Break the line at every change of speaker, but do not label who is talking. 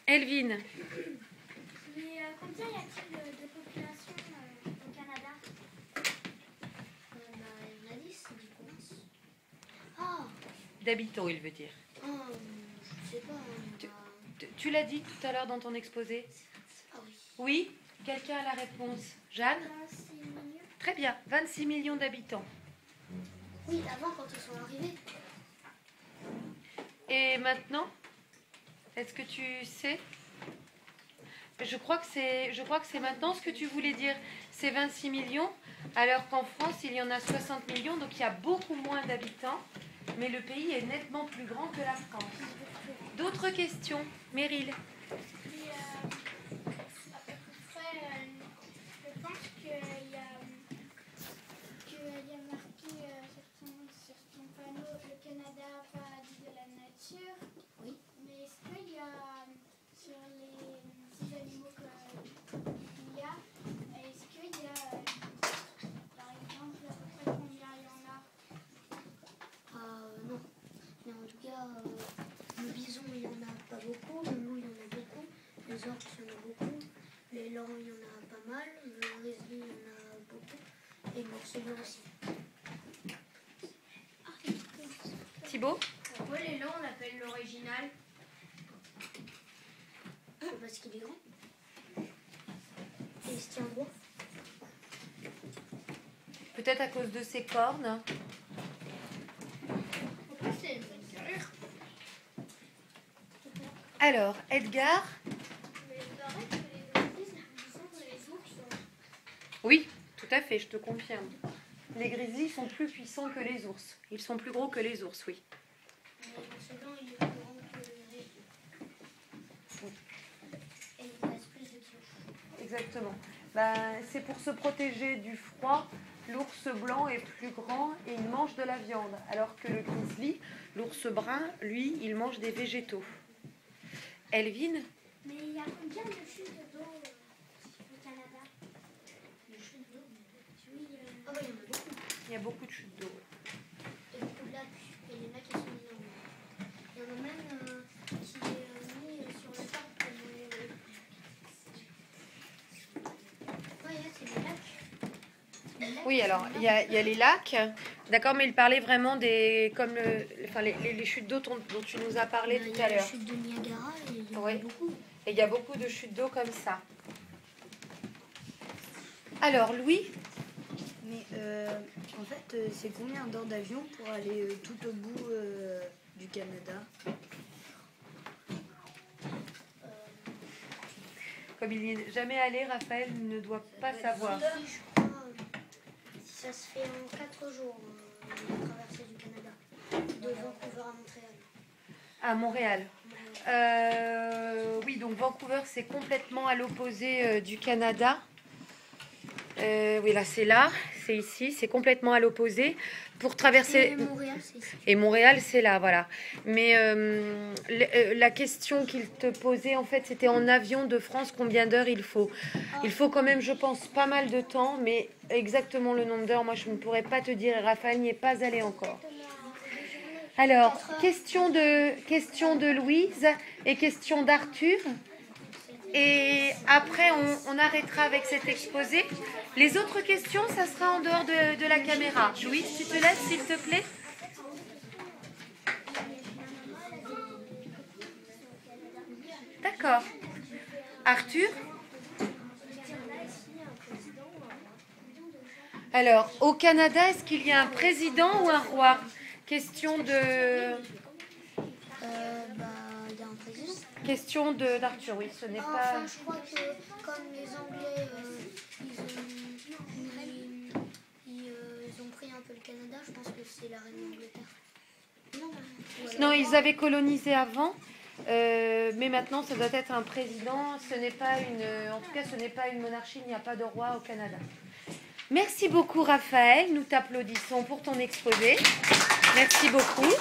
Elvin.
Mais combien y a-t-il de population au Canada? Il y en a 10, du coup. Ah,
D'habitants, il veut dire.
je sais pas.
Tu l'as dit tout à l'heure dans ton exposé?
Ah oui.
Oui. Quelqu'un a la réponse? Jeanne?
26 millions.
Très bien, 26 millions d'habitants.
Oui, avant quand ils sont arrivés.
Et maintenant? Est-ce que tu sais? Je crois que c'est maintenant ce que tu voulais dire. C'est 26 millions, alors qu'en France, il y en a 60 millions, donc il y a beaucoup moins d'habitants, mais le pays est nettement plus grand que la France. D'autres questions? Meryl?
Puis, à peu près, je pense qu'il y a marqué sur ton panneau le Canada paradis de la nature. Oui. Mais est-ce qu'il y a sur les 6 animaux qu'il y a, est-ce qu'il y a par exemple à peu près combien il y en a? Non. Mais en tout cas, le bison il n'y en a pas beaucoup, le loup il y en a beaucoup, les orques il y en a beaucoup, les langs il y en a pas mal, le grizzly il y en a beaucoup, et l'ours blanc aussi.
Thibaut?
Pourquoi les langs on l'appelle l'original?
Parce qu'il est grand. Et il se tient droit.
Peut-être à cause de ses cornes.
Pourquoi c'est une bonne carrure?
Alors, Edgar?
Mais il paraît que les grizzlies, sont les ours.
Oui, tout à fait, je te confirme. Les grizzlies sont plus puissants que les ours. Ils sont plus gros que les ours, oui.
Mais l'ours blanc il est plus grand que le grizzly. Et il reste plus de kilos.
Exactement. C'est pour se protéger du froid. L'ours blanc est plus grand et il mange de la viande. Alors que le grizzly, l'ours brun, lui, il mange des végétaux. Elvin?
Mais il y a combien de chutes d'eau au Canada? De chutes d'eau? Oui, il y en a beaucoup.
Il y a beaucoup de chutes d'eau.
Et beaucoup de lacs. Et les lacs, ils sont énormes. Il y en a même qui est mis sur le parc comme c'est des lacs.
Oui, alors, il y a les lacs. D'accord, mais il parlait vraiment des... comme les chutes d'eau dont tu nous as parlé tout à
Il y a la
l'heure.
chute de Niagara et il y en
Oui.
a beaucoup.
Et il y a beaucoup de chutes d'eau comme ça. Alors, Louis?
Mais en fait, c'est combien d'heures d'avion pour aller tout au bout du Canada?
Comme il n'y est jamais allé, Raphaël ne doit pas savoir.
Je crois, ça se fait en 4 jours, la traversée du Canada, de Vancouver à Montréal.
À Montréal. Oui, donc Vancouver, c'est complètement à l'opposé du Canada. Oui, là, c'est ici, c'est complètement à l'opposé. Pour traverser...
Et Montréal, c'est ici.
Et Montréal, c'est là, voilà. Mais la question qu'il te posait, en fait, c'était en avion de France, combien d'heures il faut? Il faut quand même, je pense, pas mal de temps, mais exactement le nombre d'heures, moi, je ne pourrais pas te dire. Raphaël n'y est pas allé encore. Alors, question de Louise et question d'Arthur. Et après, on arrêtera avec cet exposé. Les autres questions, ça sera en dehors de la caméra. Louise, tu te laisses, s'il te plaît? D'accord. Arthur? Alors, au Canada, est-ce qu'il y a un président ou un roi? Question de...
Il y a un président.
Question d'Arthur, oui, ce n'est pas...
Enfin, je crois que comme les Anglais, ils ont pris un peu le Canada, je pense que c'est la reine d'Angleterre.
Non, ils avaient colonisé avant, mais maintenant, ça doit être un président. Ce n'est pas en tout cas, ce n'est pas une monarchie, il n'y a pas de roi au Canada. Merci beaucoup, Raphaël. Nous t'applaudissons pour ton exposé. Merci beaucoup.